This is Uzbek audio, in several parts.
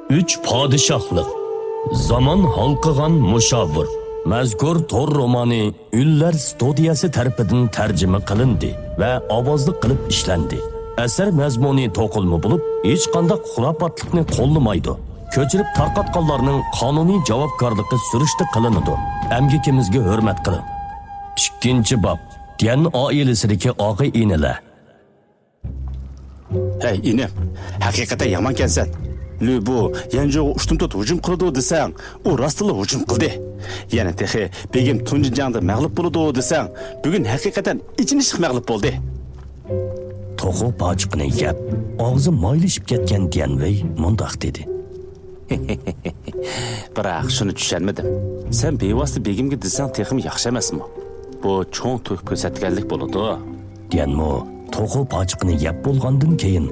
3 padişahlık. Zaman halqıgan musavvir. Mazkur tor romani Üllər studiyasi tarafidan tarjima qilindi va ovozli qilib ishlandi. Asar mazmuni to'qilma bo'lib, hech qanday xurofotlikni qo'llamaydi. Ko'chirib tarqatganlarning qonuniy javobgarligi surishti qilinadi. Amgikimizga hurmat qiling. 2-bob. Diyan oilasidagi og'a-inilar. Hey inim, haqiqatan yomon kelsan. Bu yanjo'g'i ushtum tut hujum qildi desang, u rostila hujum qildi. Yana texi begim tunji jangda mag'lub bo'ldi desang, bugun haqiqatan ichinish mag'lub bo'ldi. To'g'ri pochiqni yeb, og'zi moylishib ketgan Dianvey mundoq dedi. Biroq shuni tushunmadim. Sen bevosita begimga desang texim yaxshi emasmi? Bu cho'ng to'q ko'rsatganlik bo'ladi. Dianmo to'g'ri pochiqni yeb bo'lgandan keyin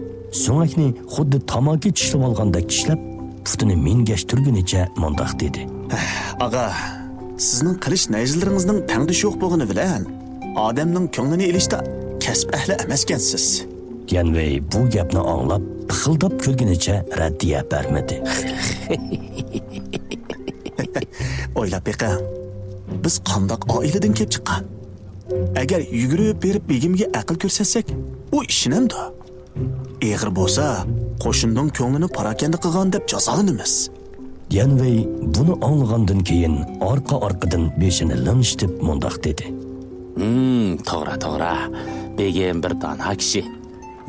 so'ngakni xuddi tamoki tishlab olgandek tishlab, putini mingashtirgunicha mundoq dedi. Ağa, sizning qilish najlaringizning tangdishi yo'q bo'lgani bilan odamning ko'nglini ilishda kasb ahli emaskansiz. Dianvey bu gapni anglab, pixildab ko'rgunicha raddiya bermadi. O'ylab beqing. Biz qandoq oiladan kelib chiqqan? Agar yugurib berib begimga aql ko'rsatsak, u ishinamdi. Eg'ir bo'lsa, qo'shinning ko'nglini parakanda qilgan deb jazolanamiz. Dianvey buni anglagandan keyin orqa-orqadan beshini limshtib mundoq dedi. To'g'ri. Begim bir dono kishi.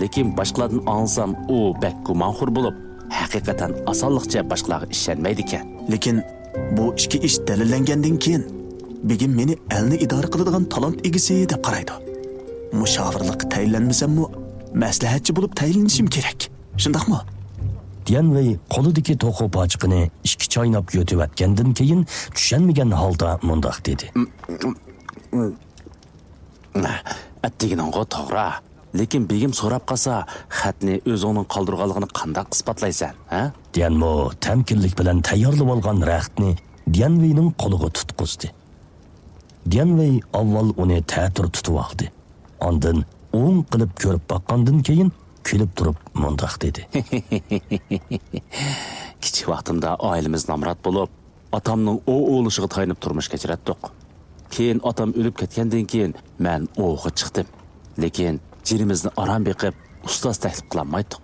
Lekin boshqalardan olsam, u bak gumonxo'r bo'lib, haqiqatan osonlikcha boshqalarga ishonmaydi ekan. Lekin bu ikki ish dalillangandan keyin begim meni elni idora qiladigan talant egisi deb qaraydi. Mushavirlik tayinlanmasam-mu, maslahatchi bo'lib tayinlanishim kerak. Shundaqmi? Dianvey qo'lidagi to'g'ri pochiqni ikki choynab yo'tayotgandan keyin tushunmagan holda mundoq dedi. Attiginingga to'g'ri. Lekin begim so'rab qolsa, xatni o'zingning qoldirganligini qanday isbotlaysan, ha? Dianmo tamkinlik bilan tayyorlab olgan raxtni Dianveyning qo'liga tutqizdi. Dianvey avval uni ta'tir tutib oldi. Ondan o'ng qilib ko'rib boqqandan keyin kulib turib mundoq dedi. Kichik vaqtimda oilamiz nomrod bo'lib, otamning o'g'lishiga tayinib turmush kechirdik. Keyin otam o'lib ketgandan keyin men o'g'ga chiqdim. Lekin jirimizni aram beqib, ustoz taklif qilmaydik.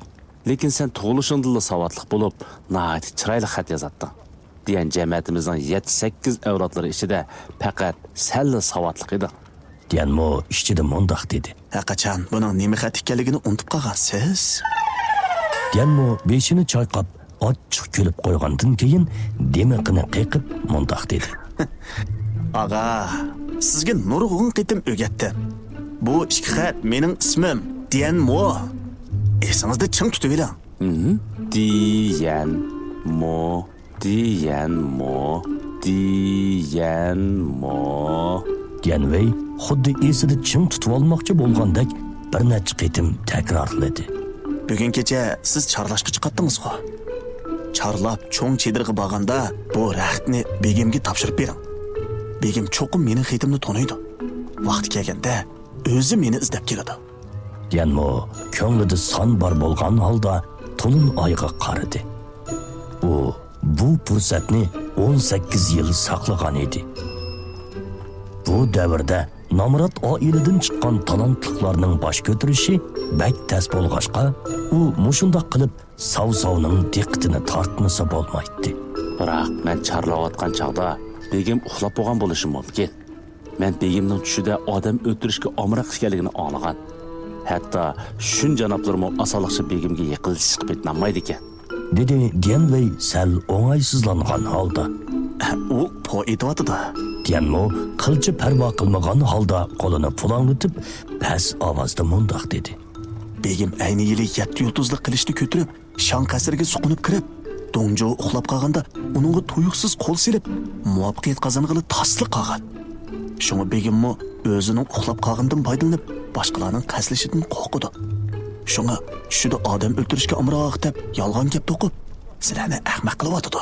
Lekin sen tug'ilishingda savodli bo'lib, nihoyat chiroyli xat yozatding. Diyan jamiyatimizning 7-8 avlodlari ichida faqat salla savodli edi. Dianmo ishchida mundoq dedi. Qachon buning nima xat ekanligini unutib qolgansiz? Dianmo beshini chayqab, ochiq kulib qo'ygandan keyin demiqini qiqib mundoq dedi. Ağa, sizga nurg'un qitim o'rgatdim. Bu ikki xat mening ismim Dianmo. Esingizda ching tutib oling. Dianmo. Dianvey xuddi esida ching tutib olmoqchi bo'lgandek bir necha qitim takrorladi. Bugun kecha siz chorlashga chiqatdingiz-ku. Chorlab cho'ng chedirga borganda bu raxtni begimga topshirib bering. Begim cho'qim mening xitimni taniydi. Vaqti kelganda o'zi meni izlab keladi. Dianmo ko'nglida son bor bo'lgan holda to'lin oyga qaradi. U bu fursatni 18 yil saqlagan edi. Bu davrda nomrod oiladan chiqqan talantlilarning bosh ko'tarishi bak tas bo'lg'achqa, u mushunda qilib sav-savning diqqatini tortmasa bo'lmaydi. Biroq men charlayotgan chaqda begim uxlab bo'lgan bo'lishi mumkin. Men begimning tushida odam o'ldirishga omroq ekanligini anglagan. Hatto shun janoblarmo osonlikcha begimga yiqilishib ketmaydi ekan. Dedi Dianvey sal o'ng'aysizlangan holda. U po'yitotdi. Dianmo qilchi parvo qilmagan holda qo'lini pulanglatib, past ovozda mundoq dedi. Begim ayni yili 7 yulduzli qilishni ko'tirib, Shan qasriga suqunib kirib, Dongjo uxlab qolganda uningga tuyuqsiz qo'l silib, muvaffaqiyat qozong'ili tasliq qolgan. Shunga begimmo o'zining uxlab qolgandan foydalanib, boshqalarning qaslishidan qo'rqdi. Shunga tushida odam o'ldirishga amroq deb yolg'on gap to'qib, sizlarni ahmoq qilyotdi.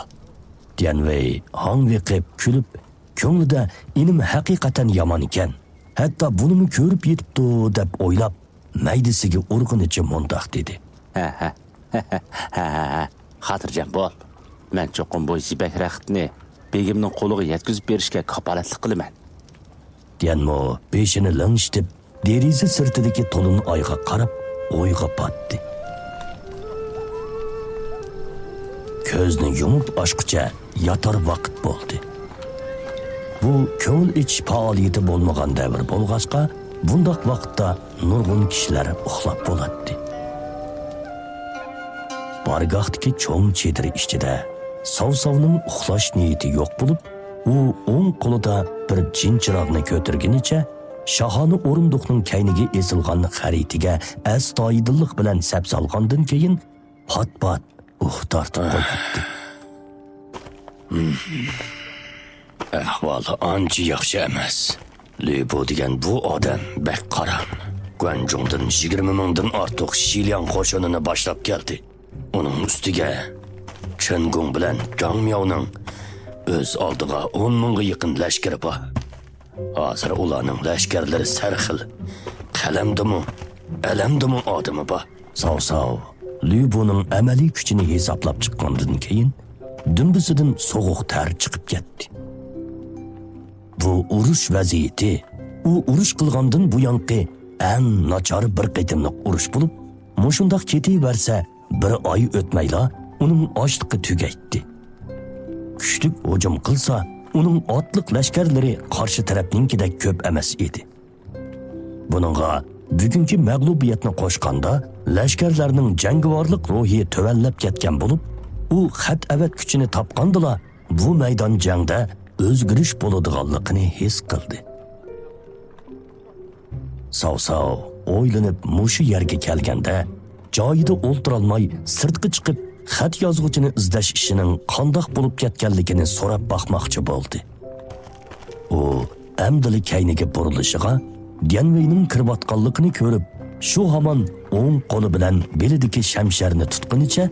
Dianvey hangviqib kulib, ko'nglida inim haqiqatan yomon ekan. Hatto bunimi ko'rib yetibdi deb o'ylab, maydisiga urg'unicha mundoq dedi. Xotirjam bo'l. Men cho'qim bu yipak raqtni begimning qo'liga yetkazib berishga kapolatlik qilaman. Diyanmo beshini langishtirib, deriza sirtidagi to'lin oyga qarab, o'yga patdi. Ko'zni yumib ochqicha yotar vaqt bo'ldi. Bu ko'ngil ichish faoliyati bo'lmagan davr bo'lg'achqa, bundoq vaqtda nurg'un kishilar uxlab bo'ladi. Bargohdagi cho'ng chedir ichida Savsavning uxlash niyati yo'q bo'lib, u o'ng qo'lida bir jinchiroqni ko'targanicha Shahoni o'rindiqning kayniga esilgan xaritiga astoydillik bilan sap solgandan keyin pat-pat tortib qo'yadi. Ahvoli ancha yaxshi emas. Lebo degan bu odam bak qara. Guanzhongdan 20 mingdan ortiq Shiliang qo'shinini boshlab keldi. Uning ustiga Chengung bilan Zhang Miaoning o'z oldiga 10 mingga yaqin lashkari bor. Hozir ularning lashkarlari sarxil. Qalamdimi, alamdimi odami bor. Savsav Leboning amaliy kuchini hisoblab chiqqandan keyin dumbisidan so'g'uq tar chiqib ketdi. Bu urush vaziyati, u urush qilgandan buyanqi eng nachar bir qitimliq urush bo'lib, mushundaq ketaversa bir oy o'tmayla uning ochliqi tugaydi. Kuchlik hujum qilsa, uning otliq lashkarlari qarshi tarafninkidek ko'p emas edi. Buningga bugungi mag'lubiyatni qo'shganda lashkarlarning jangovarlik ruhi tuvallab ketgan bo'lib, u xat-avat kuchini topgandila bu maydon jangda o'zgarish bo'ladiganligini his qildi. Savsav o'ylanib mushu yerga kelganda joyida o'ltirolmay sirtqa chiqib xat yozuvchini izlash ishining qandoq bo'lib ketganligini so'rab baxmoqchi bo'ldi. U amdili kayniga burilishiga Dianweyning kirayotganligini ko'rib, shu hamon o'ng qo'li bilan belidagi shamsharni tutqunicha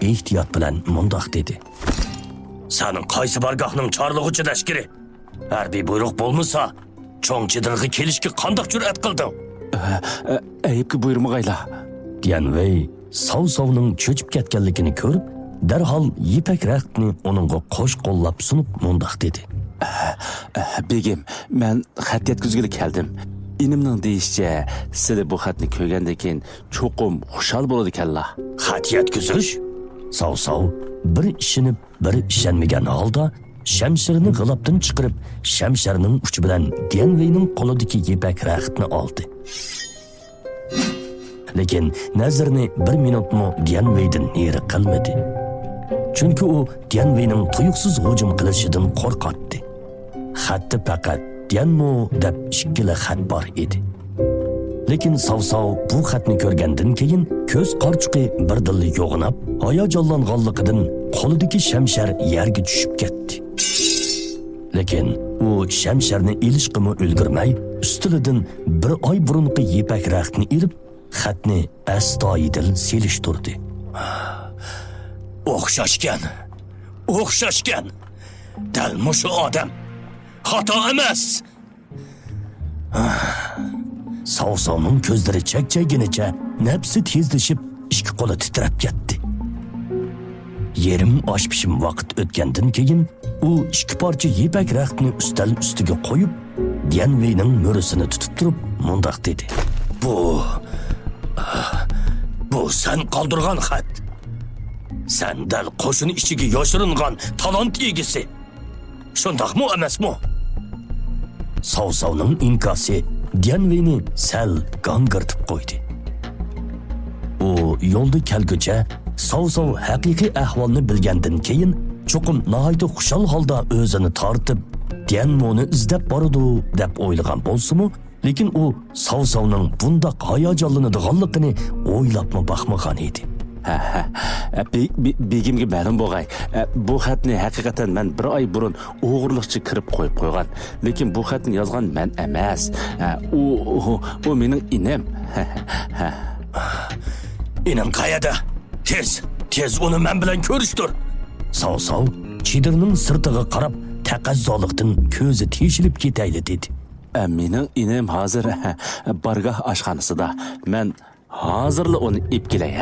ehtiyot bilan mundoq dedi. Sening qaysi bargohning chorlig'uchi lashkari? Harbiy buyruq bo'lmasa, cho'ng chidirg'i kelishga qandoq jur'at qilding? Ayibki buyurmag'ayla. Dianwey Savsavning cho'chib ketganligini ko'rib, darhol yipak raqtni uningga qo'sh qo'llab sunib mundoq dedi. Begim, men xat yetkazgili keldim. Inimning deyishicha, siz bu xatni ko'rgandan keyin cho'qim xushal bo'ladi kalla. Xat yetkazish? Savsav bir ishinib, bir ishonmagan holda shamshirini g'ilobdan chiqarib, shamsharning uchi bilan Dianweyning qo'lidagi yipak raqtni oldi. Lekin nazarini bir minutmi Dianweydan neri qilmadi. Chunki u Dianweyning tuyuqsiz hujum qilishidan qo'rqatdi. Xatda faqat Dianmo deb ikkala xat bor edi. Lekin Savsav bu xatni ko'rgandan keyin ko'z qarchuqi birdilli yo'g'inab, hayajonlanganligidan qo'lidagi shamshar yerga tushib ketdi. Lekin u shamsharni ilishqimi ulgurmay, ustidan bir oy burunqi yipak raqtni ilib, xatni astoydil selishtirdi. O'xshashgan. Dal mushu odam. Xato emas. Savsavning ko'zlari chakchayginicha nafsi tezlashib, ikki qo'li titrab ketdi. Yerim oshpishim vaqt o'tgandan keyin u ikki parcha yipak raqtni ustal ustiga qo'yib, Dianweyning mo'risini tutib turib, mundoq dedi. Bu sen qoldirgan xat. Sen dal qo'shin ichiga yoshiringan talont egisi. Shundaqmi emasmi? Savsavning inkosi Dianweyni sal gangirtib qo'ydi. U yo'lda kelguncha Savsav haqiqiy ahvolni bilgandan keyin cho'qim nihoyat xushal holda o'zini tortib Dianmoni izlab boradi deb o'ylagan bo'lsa-mu, lekin u Savsavning bundoq hayajonlanadiganligini o'ylabmi baxmagan edi. Begimga ma'lum bo'lg'ay. Bu xatni haqiqatan men bir oy burun o'g'irlikchi kirib qo'yib qo'ygan. Lekin bu xatni yozgan men emas. U mening inim. Inim qayerda? Tez uni men bilan ko'rishtir. Savsav chidirning sirtiga qarab taqazzolikdan ko'zi teshilib ketayli dedi. Mening inim hozir bargoh oshxonasida. Men hozirla uni ip kelay,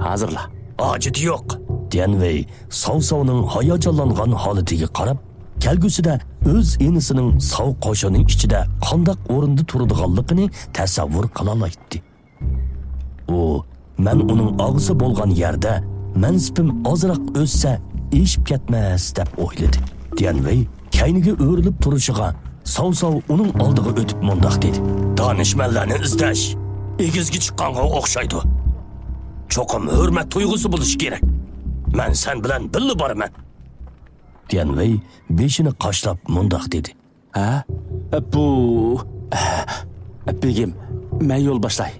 hozirla. Hojati yo'q. Dianway Savsavning hayajonlangan holatiga qarab, kelgusida o'z enisining sav qoshining ichida qandoq o'rinda turadiganligini tasavvur qila oladi. U men uning og'zi bo'lgan yerda mansibim ozroq o'ssa, eshib ketmas deb o'yladi. Dianway kayniga o'rilib turishiga Savsav uning oldiga o'tib mundoq dedi. Danishmanlarni izlash egizga chiqqanga o'xshaydi. Cho'qim hurmat tuyg'usi bo'lishi kerak. Men sen bilan birga boraman. Dianway beshini qashlab mundoq dedi. Ha? Bu begim, men yo'l boshlay.